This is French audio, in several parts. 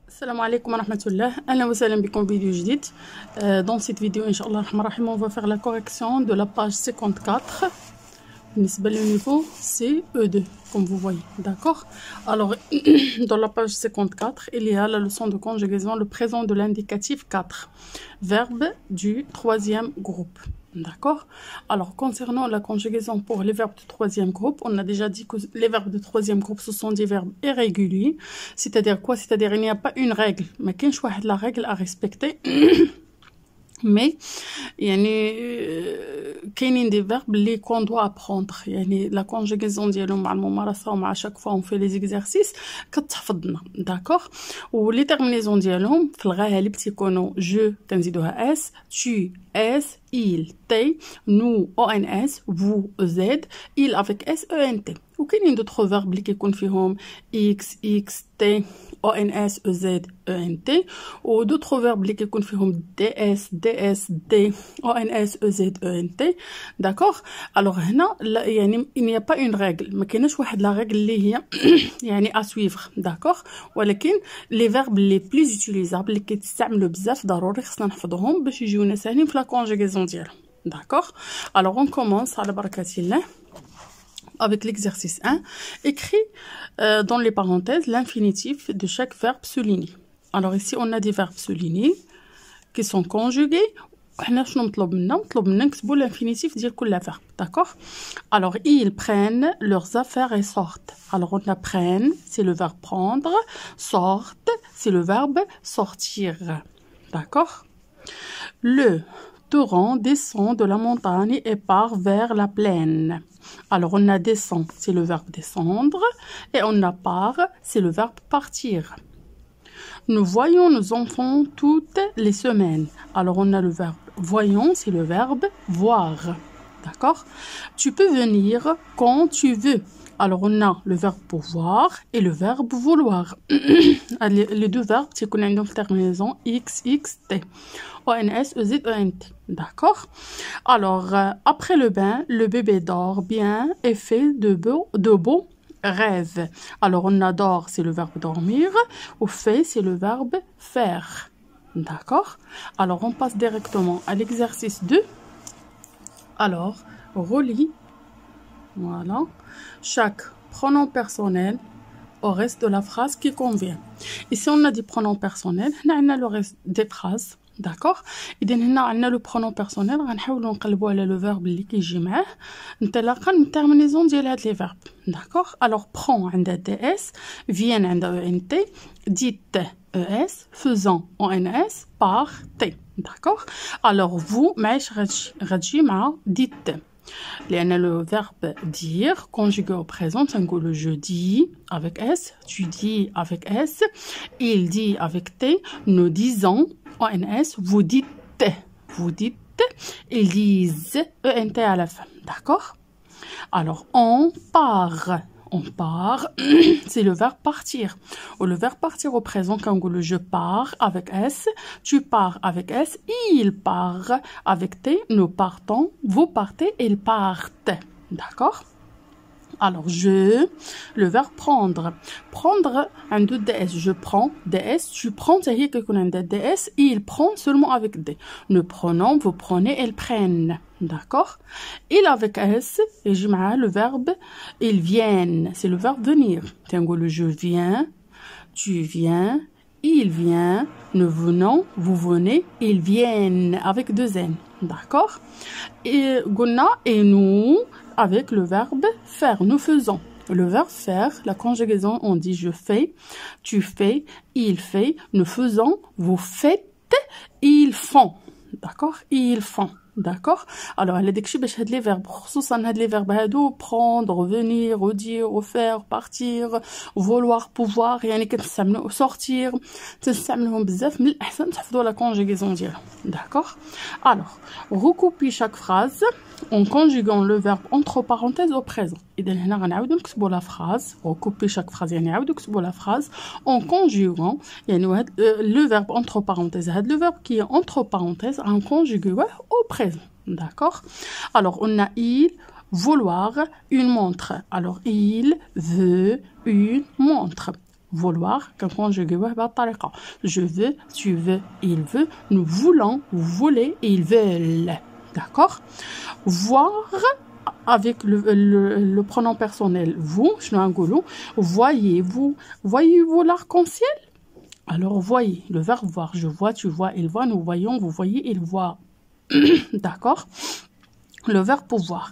السلام عليكم ورحمة الله. أهلا وسهلا بكم فيديو جديد. Dans cette vidéo إن شاء الله الرحمن الرحيم on va faire la correction de la page 54 بالنسبة للنيفو CE2 comme vous voyez, d'accord. Alors dans la page 54 il y a la leçon de conjugaison, le présent de l'indicatif 4, verbe du troisième groupe. D'accord. Alors, concernant la conjugaison pour les verbes du troisième groupe, on a déjà dit que les verbes du troisième groupe, ce sont des verbes irréguliers. C'est-à-dire quoi? C'est-à-dire il n'y a pas une règle, mais qu'une choix de la règle à respecter. Mais كاينين des verbes qu'on doit apprendre. La conjugaison ديالهم مع الممارسة ومع chaque fois on fait les exercices كتحفظنا. d'accord. و les terminaisons ديالهم في الغالب تيكونوا je كنزيدوها s, tu s, il t, nous ons, vous z, il avec s ent. وكاينين d'autres verbes اللي كيكون فيهم x, t, ons, ez, ent, و d'autres verbes اللي كيكون فيهم ds, d, ons, ez, ent. d'accord. alors هنا il n'y a pas une règle, ما كايناش واحد la règle اللي هي à suivre. d'accord. ولكن les verbes les plus utilisables اللي كيتستعملوا بزاف ضروري خصنا نحفظوهم باش يجيونا ساهلين في la conjugaison ديالهم. d'accord. alors on commence على بركة الله avec l'exercice 1. Écris dans les parenthèses l'infinitif de chaque verbe souligné. Alors ici, on a des verbes soulignés qui sont conjugués. حنا شنو مطلوب منا نكتبوا l'infinitif ديال كل verbe. d'accord. alors ils prennent leurs affaires et sortent. alors on a prennent, c'est le verbe prendre, sortent, c'est le verbe sortir. d'accord. Le torrent descend de la montagne et part vers la plaine. alors on a descend, c'est le verbe descendre, et on a part, c'est le verbe partir. Nous voyons nos enfants toutes les semaines. alors on a le verbe voyons, c'est le verbe voir. d'accord. tu peux venir quand tu veux. alors on a le verbe pouvoir et le verbe vouloir. les deux verbes c'est qu'on a une terminaison x, t, ons, ez, ent. d'accord. alors après le bain, le bébé dort bien et fait de beaux rêves. alors on a dort, c'est le verbe dormir, ou fait, c'est le verbe faire. d'accord. alors on passe directement à l'exercice 2. alors relis voilà chaque pronom personnel au reste de la phrase qui convient. Ici on a des pronoms personnels, on a le reste des phrases. d'accord. اذا هنا عندنا لو برونون بيرسونيل غنحاولوا نقلبوا على لو فيرب اللي كيجي معاه انطلاقا من التيرمينيزون ديال هاد لي فيرب. d'accord. alors prend عندها دي اس, vient عندها ان تي, dit es, faisant ons, par t. d'accord. alors vous معاش غتجي مع dit. لأن le verbe dire conjugué au présent تنقولوا je dis avec s, tu dis avec s, il dit avec t, nous disons ons, vous dites, ils disent ent à la fin. d'accord. alors on part, c'est le verbe partir. ou le verbe partir au présent quand on je pars avec s, tu pars avec s, il part avec t, nous partons, vous partez, ils partent. d'accord. alors je, le verbe prendre un de ds, je prends ds, tu prends, c'est hier que qu'on a un ds, il prend seulement avec d. nous prenons, vous prenez, elles prennent. d'accord. il avec s et j'ai le verbe ils viennent, c'est le verbe venir. le je viens, tu viens, il vient, nous venons, vous venez, ils viennent avec deux n. d'accord. et gonna et nous avec le verbe faire, nous faisons. le verbe faire, la conjugaison on dit je fais, tu fais, il fait, nous faisons, vous faites, ils font. d'accord. ils font. d'accord. alors على داكشي باش هاد لي فيرب خصوصا هاد لي فيرب هادو prendre, venir, dire, faire, partir, vouloir, pouvoir كنستعملو sortir, تنستعملوهم بزاف. من الاحسن تحفظوا لا كونجوغيزون ديالهم. d'accord. alors recoupez chaque phrase en conjuguant le verbe entre parenthèses au présent. اذا هنا غنعاودو نكتبوا لا phrase, recoupez chaque phrase نعاودو نكتبوا la phrase en conjuguant le verbe entre parenthèses. هاد le verbe qui est entre parenthèses en conjugué au présent. d'accord. alors on a il, vouloir, une montre. alors il veut une montre. vouloir كنكونجوغيوه بهذه الطريقه. je veux, tu veux, il veut, nous voulons, vous voulez, ils veulent. D'accord? Voir avec le pronom personnel vous, شنو نقولوا voyez-vous, voyez-vous l'arc-en-ciel? Alors voyez, le verbe voir, je vois, tu vois, il voit, nous voyons, vous voyez, il voit. D'accord? Le verbe pouvoir.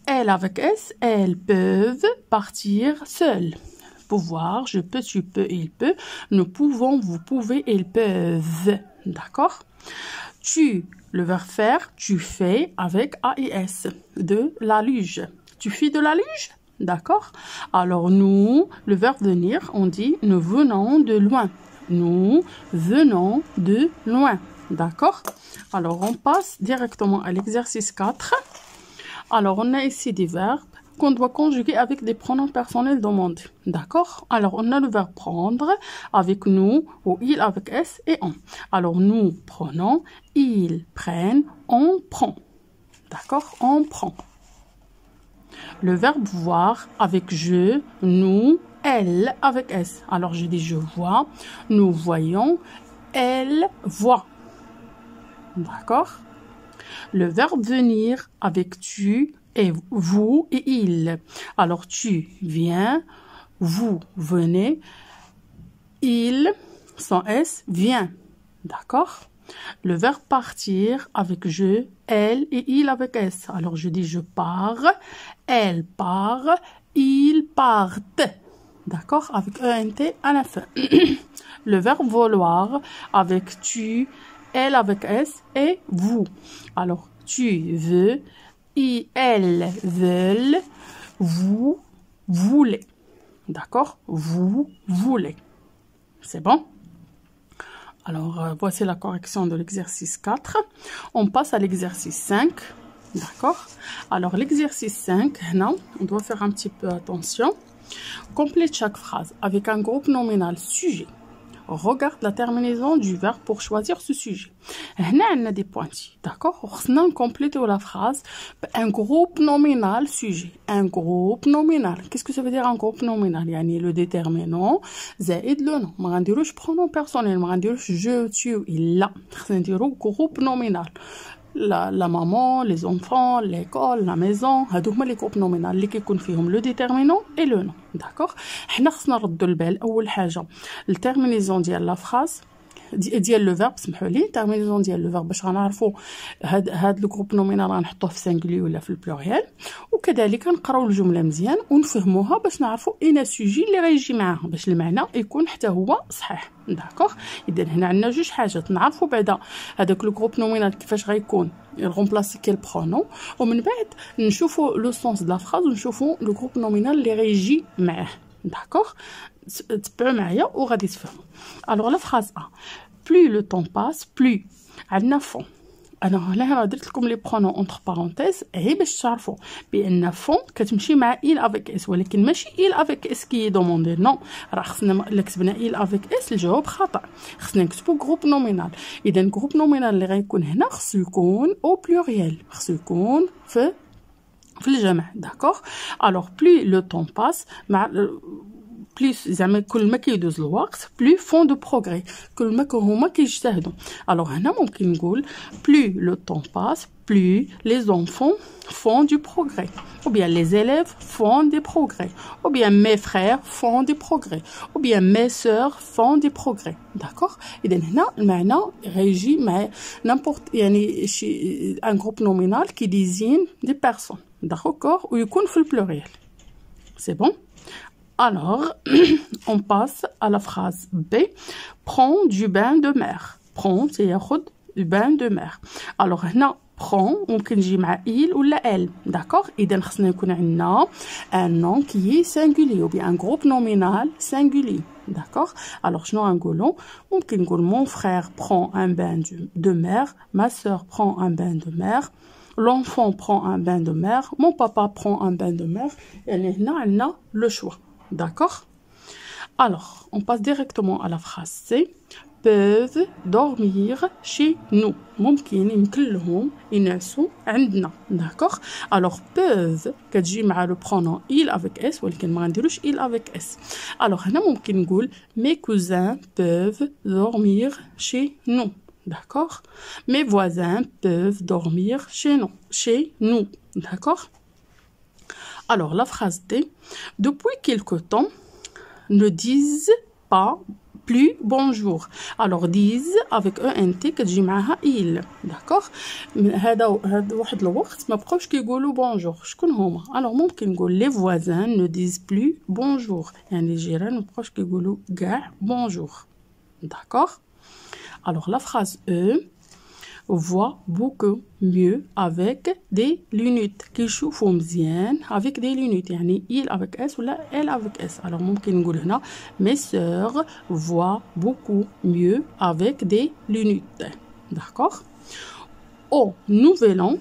Elle avec S, elles peuvent partir seules. Pouvoir, je peux, tu peux, il peut, nous pouvons, vous pouvez, ils peuvent. D'accord? Tu, le verbe faire, tu fais avec AIS, de la luge. Tu fais de la luge? D'accord? Alors nous, le verbe venir, on dit nous venons de loin. Nous venons de loin. D'accord? Alors on passe directement à l'exercice 4. Alors on a ici des verbes qu'on doit conjuguer avec des pronoms personnels demandés. D'accord? Alors on a le verbe prendre avec nous, ou il avec S et on. Alors nous prenons, ils prennent, on prend. D'accord? On prend. Le verbe voir avec je, nous, elle avec S. Alors je dis je vois, nous voyons, elle voit. D'accord? Le verbe venir avec tu et vous et il. Alors tu viens, vous venez, il, sans S, vient. D'accord? Le verbe partir avec je, elle et il avec S. Alors je dis je pars, elle part, ils partent. D'accord? Avec ENT à la fin. Le verbe vouloir avec tu, elle avec S et vous. Alors tu veux, elles veulent, vous voulez. D'accord? Vous voulez. C'est bon? Alors, voici la correction de l'exercice 4. On passe à l'exercice 5. D'accord? Alors, l'exercice 5, non, on doit faire un petit peu attention. Complète chaque phrase avec un groupe nominal sujet. Regarde la terminaison du verbe pour choisir ce sujet. Là, on a des pointillés, d'accord? On a complété la phrase un groupe nominal sujet. Un groupe nominal. Qu'est-ce que ça veut dire un groupe nominal? Yani le déterminant, زائد le nom. ما غنديروش pronom personnel, ما غنديروش je, tu, il, لا. غنديرو groupe nominal. La maman, les enfants, l'école, la maison, هادو هما لي groupes nominal اللي كيكون فيهم le déterminant et le nom. d'accord? حنا خصنا نردوا البال اول حاجه التيرمينيزون ديال لا فراز ديال لو فيرب، سمحوا لي، التيرمينيزون ديال لو فيرب باش غنعرفوا هاد لو جروب نومينال غنحطوه في سانغولي ولا في البلوريال، وكذلك نقراو الجمله مزيان ونفهموها باش نعرفوا اين سوجي اللي غيجي معاها باش المعنى يكون حتى هو صحيح. داكوغ، اذا هنا عندنا جوج حاجات نعرفوا بعدا هذاك لو جروب نومينال كيفاش غيكون يغومبلاسي كيل برونون، ومن بعد نشوفوا لو سونس د لا فراز ونشوفوا لو جروب نومينال اللي غيجي معاه. داكوغ، تبعوا معايا وغادي تفهموا. الوغ لا فراز ا، plus le temps passe plus عندنا فون. انا هنا درت لكم لي برونون اونتر بارونتيز غير باش تعرفوا بان فون كتمشي مع il avec اس، ولكن ماشي il avec اس كي دوموندي، نو، راه خصنا الا كتبنا il avec اس الجواب خطا، خصنا نكتبوا جروب نومينال. اذا جروب نومينال اللي غيكون هنا خصو يكون او بلوريال، خصو يكون في الجمع. داكوغ، الوغ بلي لو طون باس مع بليس زعما كل ما كيدوز الوقت بلي فون دو بروغري، كل ما هما كيجتهدوا. الوغ هنا ممكن نقول بلي لو طون باس plus les enfants font du progrès, ou bien les élèves font des progrès, ou bien mes frères font des progrès, ou bien mes sœurs font des progrès. D'accord? إذا هنا المعنى غيجي مع n'importe يعني شي un groupe nominal qui désigne des personnes. D'accord? ويكون في البلوريال. C'est bon? Alors, on passe à la phrase B. Prends du bain de mer. Prends, c'est ياخد du bain de mer. Alors هنا prend ممكن يجي مع il ولا elle. D'accord? إذا خصنا يكون عندنا un nom qui est singulier ou bien un groupe nominal singulier. D'accord? Alors شنو غنقولوا؟ ممكن نقول mon frère prend un bain de mer, ma sœur prend un bain de mer, l'enfant prend un bain de mer, mon papa prend un bain de mer. يعني هنا عندنا le choix. D'accord? Alors, on passe directement à la phrase C. peuvent dormir chez nous. ممكن يمكن لهم ينعسوا عندنا. D'accord. Alors peuvent كتجي مع le pronom il avec s ولكن ما غنديروش il avec s. Alors هنا ممكن نقول mes cousins peuvent dormir chez nous. D'accord. Mes voisins peuvent dormir chez nous. D'accord. Alors la phrase D. Depuis quelque temps, ne disent pas plus bonjour. Alors disent avec ENT كتجي معاها il. D'accord. هذا واحد الوقت ما بقاوش كيقولوا bonjour. شكون هما؟ Alors ممكن نقول les voisins ne disent plus bonjour. يعني الجيران ما بقاوش كيقولوا كاع bonjour. D'accord. Alors la phrase E. voit beaucoup mieux avec des lunettes. كيشوفوا مزيان avec des lunettes. يعني il avec s ولا elle avec s. Alors ممكن نقول هنا mes sœurs voient beaucoup mieux avec des lunettes. D'accord. Au nouvel an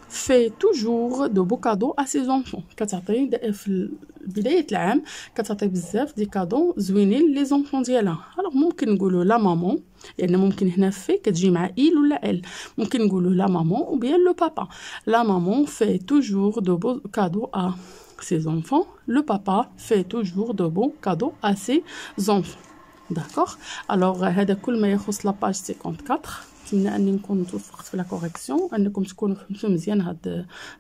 fait toujours de beaux cadeaux à ses enfants. كتعطي في بداية العام كتعطي بزاف دي كادو زوينين لي زونفون ديالها. alors ممكن نقولوا لا مامون لان ممكن هنا في كتجي مع il ولا elle. ممكن نقولوا لا مامون ou bien le papa. la maman fait toujours de beaux cadeaux à ses enfants. le papa fait toujours de beaux cadeaux à ses enfants. d'accord. alors هذا كل ما يخص لا باج 54. نتمنى اني نكون توفقت في لا كوريكسيون انكم تكونوا فهمتوا مزيان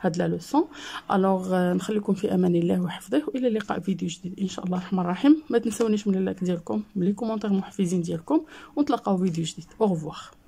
هاد لا لوسون. الوغ نخليكم في امان الله وحفظه والى اللقاء فيديو جديد ان شاء الله الرحمن الرحيم. ما تنسونيش من اللايك ديالكم لي كومونتير محفزين ديالكم ونتلاقاو فيديو جديد. او revoir.